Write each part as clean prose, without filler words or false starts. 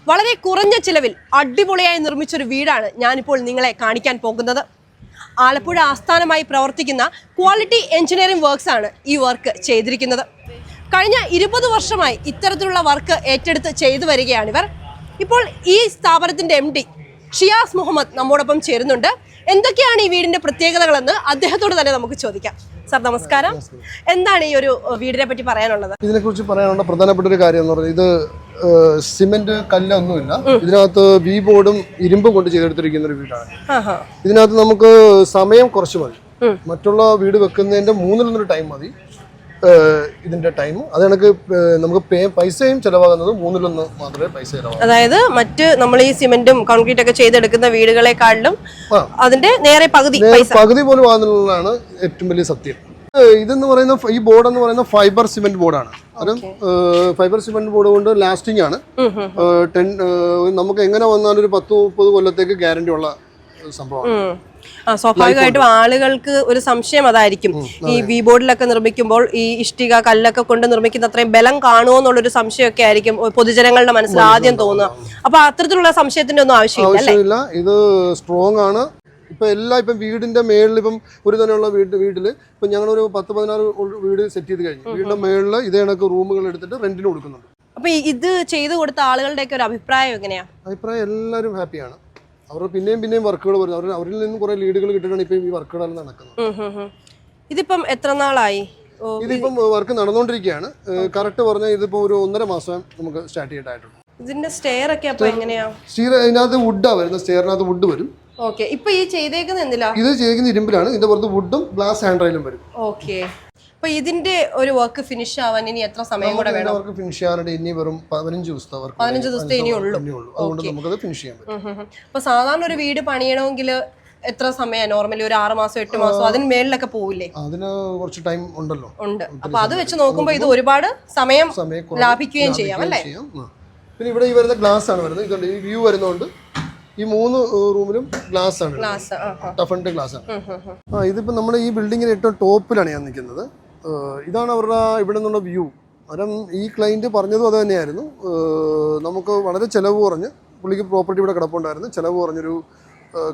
വളരെ കുറഞ്ഞ ചിലവിൽ അടിപൊളിയായി നിർമ്മിച്ചൊരു വീടാണ് ഞാനിപ്പോൾ നിങ്ങളെ കാണിക്കാൻ പോകുന്നത്. ആലപ്പുഴ ആസ്ഥാനമായി പ്രവർത്തിക്കുന്ന ക്വാളിറ്റി എഞ്ചിനീയറിംഗ് വർക്ക്സ് ആണ് ഈ വർക്ക് ചെയ്തിരിക്കുന്നത്. കഴിഞ്ഞ 20 വർഷമായി ഇത്തരത്തിലുള്ള വർക്ക് ഏറ്റെടുത്ത് ചെയ്തു വരികയാണിവർ. ഇപ്പോൾ ഈ സ്ഥാപനത്തിന്റെ MD ഷിയാസ് മുഹമ്മദ് നമ്മോടൊപ്പം ചേരുന്നുണ്ട്. എന്തൊക്കെയാണ് ഈ വീടിന്റെ പ്രത്യേകതകളെന്ന് അദ്ദേഹത്തോട് തന്നെ നമുക്ക് ചോദിക്കാം. സാർ നമസ്കാരം. എന്താണ് ഈ ഒരു വീടിനെ പറ്റി പറയാനുള്ളത്? ഇതിനെക്കുറിച്ച് പറയാനുള്ള പ്രധാനപ്പെട്ട ഒരു കാര്യം എന്ന് പറഞ്ഞാൽ ഇത് സിമെന്റ് കല്ലൊന്നുമില്ല. ഇതിനകത്ത് വി ബോർഡും ഇരുമ്പും കൊണ്ട് ചെയ്തെടുത്തിരിക്കുന്ന ഒരു വീടാണ്. ഇതിനകത്ത് നമുക്ക് സമയം കുറച്ച് മതി. മറ്റുള്ള വീട് വെക്കുന്നതിന്റെ 1/3 ടൈം മതി ഇതിന്റെ ടൈം. അത് കണക്ക് നമുക്ക് പൈസയും ചെലവാകുന്നത് 1/3 മാത്രമേ പൈസ ചെലവാകൂ. അതായത് മറ്റ് നമ്മൾ ഈ സിമെന്റും കോൺക്രീറ്റ് ഒക്കെ ചെയ്തെടുക്കുന്ന വീടുകളെക്കാളും അതിന്റെ നേരെ പകുതി പോലും ആകുന്നതാണ് ഏറ്റവും വലിയ സത്യം. ഇതെന്ന് പറയുന്ന ഈ ബോർഡ് എന്ന് പറയുന്ന ഫൈബർ സിമെന്റ് ബോർഡാണ്. അത് ഫൈബർ സിമെന്റ് ബോർഡ് കൊണ്ട് ലാസ്റ്റിംഗ് ആണ്. നമുക്ക് എങ്ങനെ വന്നാലും ഒരു 10-30 കൊല്ലത്തേക്ക് ഗ്യാരണ്ടി ഉള്ള സംഭവമാണ്. സ്വാഭാവികമായിട്ടും ആളുകൾക്ക് ഒരു സംശയം അതായിരിക്കും, ഈ വി ബോർഡിലൊക്കെ നിർമ്മിക്കുമ്പോൾ ഈ ഇഷ്ടിക കല്ലൊക്കെ കൊണ്ട് നിർമ്മിക്കുന്ന അത്രയും ബലം കാണുമോ എന്നുള്ളൊരു സംശയമൊക്കെ ആയിരിക്കും പൊതുജനങ്ങളുടെ മനസ്സിൽ ആദ്യം തോന്നുക. അപ്പൊ അത്തരത്തിലുള്ള സംശയത്തിന്റെ ഒന്നും ആവശ്യമില്ല. ഇത് സ്ട്രോങ് ആണ്. ഇപ്പം വീടിന്റെ മേളിൽ ഇപ്പം ഒരു തന്നെയുള്ള വീട്ടില് ഇപ്പം ഞങ്ങളൊരു 10-16 വീട് സെറ്റ് ചെയ്ത് കഴിഞ്ഞു. വീടിന്റെ മേളിൽ ഇതേ കണക്ക് റൂമുകൾ എടുത്തിട്ട് റെന്റിന് കൊടുക്കുന്നുണ്ട്. അപ്പൊ ഇത് ചെയ്തു കൊടുത്ത ആളുകളുടെയൊക്കെ ഒരു അഭിപ്രായം എങ്ങനെയാ? അഭിപ്രായം എല്ലാവരും ഹാപ്പിയാണ്. അവർ പിന്നെയും വർക്കുകൾ വരും. അവരിൽ നിന്നും കുറെ ലീഡുകൾ കിട്ടിയിട്ടാണ് ഇപ്പം ഈ വർക്കുകളെല്ലാം നടക്കുന്നത്. ഇതിപ്പം എത്ര നാളായി? ഇതിപ്പം വർക്ക് നടന്നുകൊണ്ടിരിക്കുകയാണ്. കറക്റ്റ് പറഞ്ഞാൽ ഇതിപ്പോ ഒരു 1.5 മാസം നമുക്ക് സ്റ്റാർട്ട് ചെയ്തിട്ടായിട്ടുണ്ട്. ഇതിന്റെ സ്റ്റെയർ ഒക്കെ അപ്പൊ എങ്ങനെയാ? സ്റ്റെയർ ഇതിനകത്ത് വുഡാ വരുന്നത്. സ്റ്റെയറിനകത്ത് വുഡ് വരും. ഓക്കെ. ഇപ്പൊ ഈ ചെയ്തേക്കുന്ന എന്തിലാ? ഇത് ചെയ്തേക്കുന്ന ഇരുമ്പിലാണ്. ഇതിന്റെ പുറത്ത് വുഡും ഗ്ലാസ് ഹാൻഡ് റെയിലും വരും. ഓക്കെ. അപ്പൊ ഇതിന്റെ ഒരു വർക്ക് ഫിനിഷ് ആവാൻ ഇനി എത്ര സമയം കൂടെ വേണം? വർക്ക് ഫിനിഷ് ചെയ്യാനായിട്ട് ഇനി വെറും 15 ദിവസത്തെ ഇനിയുള്ളൂ. അതുകൊണ്ട് നമുക്കത് ഫിനിഷ് ചെയ്യാൻ പറ്റും. അപ്പൊ സാധാരണ ഒരു വീട് പണിയണമെങ്കിൽ എത്ര സമയം? നോർമലി ഒരു 6 മാസം 8 മാസം അതിന് മേളിലൊക്കെ പോവില്ലേ? അതിന് കുറച്ച് ടൈം ഉണ്ടല്ലോ. ഉണ്ട്. അപ്പൊ അത് വെച്ച് നോക്കുമ്പോ ഇത് ഒരുപാട് സമയം ലാഭിക്കുകയും ചെയ്യാം അല്ലേ? പിന്നെ ഇവിടെ ഈ വരുന്ന ഗ്ലാസ് ആണ് വരുന്നത്. ഇതുകൊണ്ട് ഈ വ്യൂ വരുന്നോണ്ട് ഈ 3 റൂമിലും ഗ്ലാസ് ആണ്. ടഫൻഡ് ഗ്ലാസ് ആണ്. ഇതിപ്പോ നമ്മുടെ ഈ ബിൽഡിങ്ങിന് ഏറ്റവും ടോപ്പിലാണ് ഞാൻ നിൽക്കുന്നത്. ഇതാണ് അവരുടെ ഇവിടെ നിന്നുള്ള വ്യൂ. അന്നേരം ഈ ക്ലയൻറ്റ് പറഞ്ഞതും അത് തന്നെയായിരുന്നു. നമുക്ക് വളരെ ചിലവ് കുറഞ്ഞ്, പുള്ളിക്ക് പ്രോപ്പർട്ടി ഇവിടെ കിടപ്പുണ്ടായിരുന്നു, ചിലവ് കുറഞ്ഞൊരു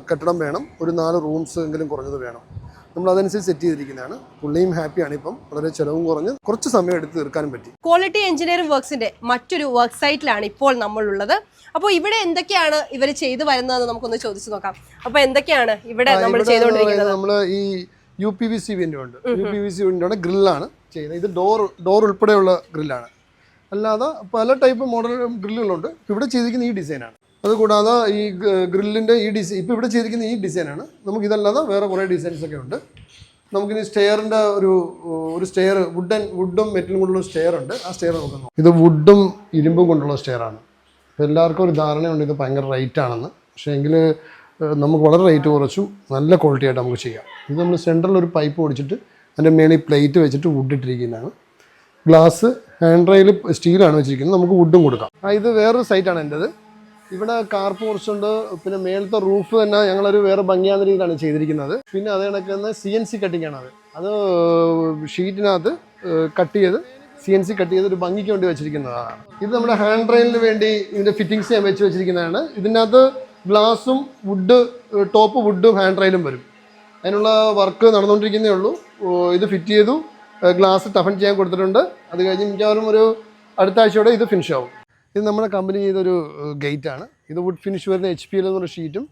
കെട്ടിടം വേണം, ഒരു 4 റൂംസ് എങ്കിലും കുറഞ്ഞത് വേണം. നമ്മൾ അതനുസരിച്ച് സെറ്റ് ചെയ്തിരിക്കുന്നതാണ്. പുള്ളിയും ഹാപ്പിയാണ്. ഇപ്പം വളരെ ചിലവും കുറഞ്ഞ് കുറച്ച് സമയം എടുത്ത് തീർക്കാനും പറ്റി. ക്വാളിറ്റി എഞ്ചിനീയറിംഗ് വർക്ക്സിന്റെ മറ്റൊരു വർക്ക് സൈറ്റിലാണ് ഇപ്പോൾ നമ്മളുള്ളത്. അപ്പോൾ ഇവിടെ എന്തൊക്കെയാണ് ഇവർ ചെയ്തു വരുന്നതെന്ന് നമുക്കൊന്ന് ചോദിച്ചു നോക്കാം. അപ്പോൾ എന്തൊക്കെയാണ് ഇവിടെ നമ്മൾ ചെയ്തുകൊണ്ടിരിക്കുന്നത്? നമ്മൾ ഈ UPVC വിൻഡോ ഉണ്ട്. UPVC വിൻഡോയുടെ ഗ്രില്ലാണ് ചെയ്യുന്നത്. ഇത് ഡോർ ഉൾപ്പെടെയുള്ള ഗ്രില്ലാണ്. അല്ലാതെ പല ടൈപ്പ് മോഡൽ ഗ്രില്ലുകളുണ്ട്. ഇവിടെ ചെയ്തിരിക്കുന്ന ഈ ഡിസൈനാണ്. അതുകൂടാതെ ഈ ഗ്രില്ലിൻ്റെ ഈ ഡിസൈൻ ഇപ്പോൾ ഇവിടെ ചെയ്തിരിക്കുന്ന ഈ ഡിസൈനാണ്. നമുക്കിതല്ലാതെ വേറെ കുറേ ഡിസൈൻസ് ഒക്കെ ഉണ്ട്. നമുക്കിനി സ്റ്റെയറിൻ്റെ ഒരു സ്റ്റെയർ വുഡും മെറ്റലും കൊണ്ടുള്ള സ്റ്റെയർ ഉണ്ട്. ആ സ്റ്റെയർ നോക്കുന്നു. ഇത് വുഡും ഇരുമ്പും കൊണ്ടുള്ള സ്റ്റെയറാണ്. അപ്പോൾ എല്ലാവർക്കും ഒരു ധാരണയുണ്ട് ഇത് ഭയങ്കര റേറ്റ് ആണെന്ന്. പക്ഷേ എങ്കിൽ നമുക്ക് വളരെ റേറ്റ് കുറച്ചും നല്ല ക്വാളിറ്റി ആയിട്ട് നമുക്ക് ചെയ്യാം. ഇത് നമ്മൾ സെൻറ്ററിൽ ഒരു പൈപ്പ് ഓടിച്ചിട്ട് അതിൻ്റെ മേളിൽ പ്ലേറ്റ് വെച്ചിട്ട് വുഡ് ഇട്ടിരിക്കുന്നതാണ്. ഗ്ലാസ് ഹാൻഡ് റെയിൽ സ്റ്റീലാണ് വെച്ചിരിക്കുന്നത്. നമുക്ക് വുഡും കൊടുക്കാം. ഇത് വേറൊരു സൈറ്റാണ് എൻ്റെത്. ഇവിടെ കാർ പോർച്ചുണ്ട്. പിന്നെ മേളത്തെ റൂഫ് തന്നെ ഞങ്ങളൊരു വേറെ ഭംഗിയാകുന്ന രീതിയിലാണ് ചെയ്തിരിക്കുന്നത്. പിന്നെ അത് കണക്കുന്ന CNC കട്ടിംഗ് ആണ്. അത് ഷീറ്റിനകത്ത് കട്ട് ചെയ്ത് CNC കട്ട് ചെയ്ത് ഒരു ഭംഗിക്ക് വേണ്ടി വെച്ചിരിക്കുന്നതാണ്. ഇത് നമ്മുടെ ഹാൻഡ് റെയിലിന് വേണ്ടി ഇതിൻ്റെ ഫിറ്റിങ്സ് ഞാൻ വെച്ചിരിക്കുന്നതാണ്. ഇതിനകത്ത് ഗ്ലാസും ടോപ്പ് വുഡും ഹാൻഡ് റെയിലും വരും. അതിനുള്ള വർക്ക് നടന്നുകൊണ്ടിരിക്കുന്നേ ഉള്ളൂ. ഇത് ഫിറ്റ് ചെയ്തു, ഗ്ലാസ് ടഫൻ ചെയ്യാൻ കൊടുത്തിട്ടുണ്ട്. അത് കഴിഞ്ഞ് മിക്കവാറും ഒരു അടുത്ത ആഴ്ചയോടെ ഇത് ഫിനിഷ് ആവും. ഇത് നമ്മുടെ കമ്പനി ചെയ്തൊരു ഗേറ്റാണ്. ഇത് വുഡ് ഫിനിഷ് വരുന്ന HPL എന്നൊരു ഷീറ്റും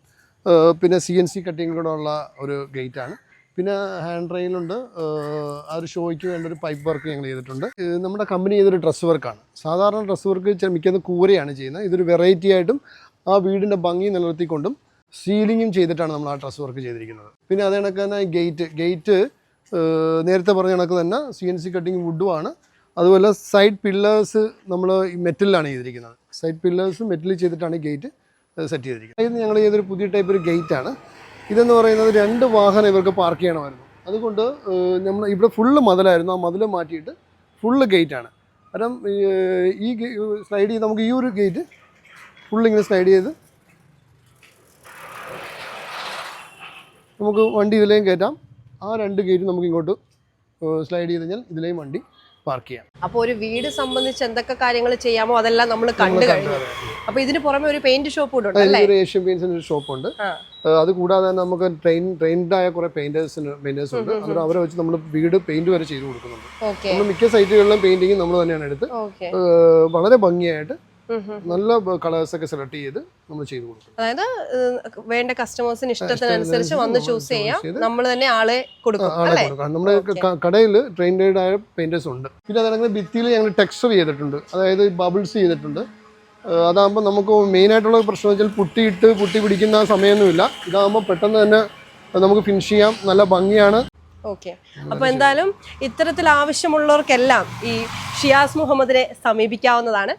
പിന്നെ CNC കട്ടിങ് കൂടെ ഉള്ള ഒരു ഗേറ്റാണ്. പിന്നെ ഹാൻഡ് റെയിലുണ്ട്. ആ ഒരു ഷോയ്ക്ക് വേണ്ട ഒരു പൈപ്പ് വർക്ക് ഞങ്ങൾ ചെയ്തിട്ടുണ്ട്. നമ്മുടെ കമ്പനി ചെയ്തൊരു ഡ്രസ്സ് വർക്കാണ്. സാധാരണ ഡ്രസ്സ് വർക്ക് മിക്കത് കൂരയാണ് ചെയ്യുന്നത്. ഇതൊരു വെറൈറ്റി ആയിട്ടും ആ വീടിൻ്റെ ഭംഗി നിലനിർത്തിക്കൊണ്ടും സീലിങ്ങും ചെയ്തിട്ടാണ് നമ്മൾ ആ ഡ്രസ്സ് വർക്ക് ചെയ്തിരിക്കുന്നത്. പിന്നെ അതേ കണക്ക് തന്നെ ഗേറ്റ് നേരത്തെ പറഞ്ഞ കണക്ക് തന്നെ CNC കട്ടിങ് വുഡുമാണ്. അതുപോലെ സൈഡ് പില്ലേഴ്സ് നമ്മൾ മെറ്റലിലാണ് ചെയ്തിരിക്കുന്നത്. സൈഡ് പില്ലേഴ്സ് മെറ്റലിൽ ചെയ്തിട്ടാണ് ഗേറ്റ് സെറ്റ് ചെയ്തിരിക്കുന്നത്. ഇത് ഞങ്ങൾ ചെയ്തൊരു പുതിയ ടൈപ്പ് ഒരു ഗേറ്റാണ്. ഇതെന്ന് പറയുന്നത് 2 വാഹനം ഇവർക്ക് പാർക്ക് ചെയ്യണമായിരുന്നു. അതുകൊണ്ട് നമ്മൾ ഇവിടെ ഫുള്ള് മതിലായിരുന്നു. ആ മതിൽ മാറ്റിയിട്ട് ഫുള്ള് ഗേറ്റാണ്. കാരണം ഈ സ്ലൈഡ് ചെയ്ത് നമുക്ക് ഈ ഒരു ഗേറ്റ് ഫുള്ളിങ്ങനെ സ്ലൈഡ് ചെയ്ത് നമുക്ക് വണ്ടി ഇതിലേയും കയറ്റാം. ആ 2 ഗേറ്റ് നമുക്ക് ഇങ്ങോട്ട് സ്ലൈഡ് ചെയ്ത് കഴിഞ്ഞാൽ ഇതിലേയും വണ്ടി പാർക്ക് ചെയ്യാം. അപ്പോൾ ഒരു വീട് സംബന്ധിച്ച് എന്തൊക്കെ കാര്യങ്ങൾ ചെയ്യാമോ അതെല്ലാം നമ്മൾ കണ്ടു കഴിഞ്ഞു. അപ്പൊ ഇതിന് പുറമെ ഒരു പെയിന്റ് ഷോപ്പ് കൂടെ ഉണ്ട് അല്ലേ? ഒരു ഏഷ്യൻ പെയിന്റ്സിന്റെ ഒരു ഷോപ്പുണ്ട്. അത് കൂടാതെ തന്നെ നമുക്ക് ട്രെയിൻഡ് ആയ കുറെ പെയിന്റേഴ്സ് ഉണ്ട്. അവരെ വെച്ച് നമ്മൾ വീട് പെയിന്റ് വരെ ചെയ്ത് കൊടുക്കുന്നുണ്ട്. നമ്മൾ മിക്ക സൈറ്റുകളിലും പെയിന്റിങ് നമ്മൾ തന്നെയാണ് എടുത്ത് വളരെ ഭംഗിയായിട്ട് നല്ല കളേഴ്സ് ഒക്കെ സെലക്ട് ചെയ്ത് നമ്മൾ ചെയ്ത് കൊടുക്കും. അതായത് വേണ്ട കസ്റ്റമേഴ്സിന് ഇഷ്ടത്തിനനുസരിച്ച് വന്ന് ചൂസ് ചെയ്യാം, നമ്മൾ തന്നെ ആളെ കൊടുക്കും. നമ്മുടെ കടയിൽ ട്രെയിൻഡ് ആയ പെയിന്റേഴ്സ് ഉണ്ട്. പിന്നെ അതല്ലെങ്കിൽ ഭിത്തിയിൽ ഞങ്ങൾ ടെക്സ്ചർ ചെയ്തിട്ടുണ്ട്, അതായത് ബബിൾസ് ചെയ്തിട്ടുണ്ട്. അതാകുമ്പോൾ നമുക്ക് മെയിൻ ആയിട്ടുള്ള പ്രശ്നം വെച്ചാൽ പുട്ടി പിടിക്കുന്ന സമയമൊന്നുമില്ല. ഇതാകുമ്പോൾ പെട്ടെന്ന് തന്നെ നമുക്ക് ഫിനിഷ് ചെയ്യാം, നല്ല ഭംഗിയാണ്. ഓക്കെ, അപ്പോൾ എന്തായാലും ഇത്തരത്തിൽ ആവശ്യമുള്ളവർക്കെല്ലാം ഈ ഷിയാസ് മുഹമ്മദിനെ സമീപിക്കാവുന്നതാണ്.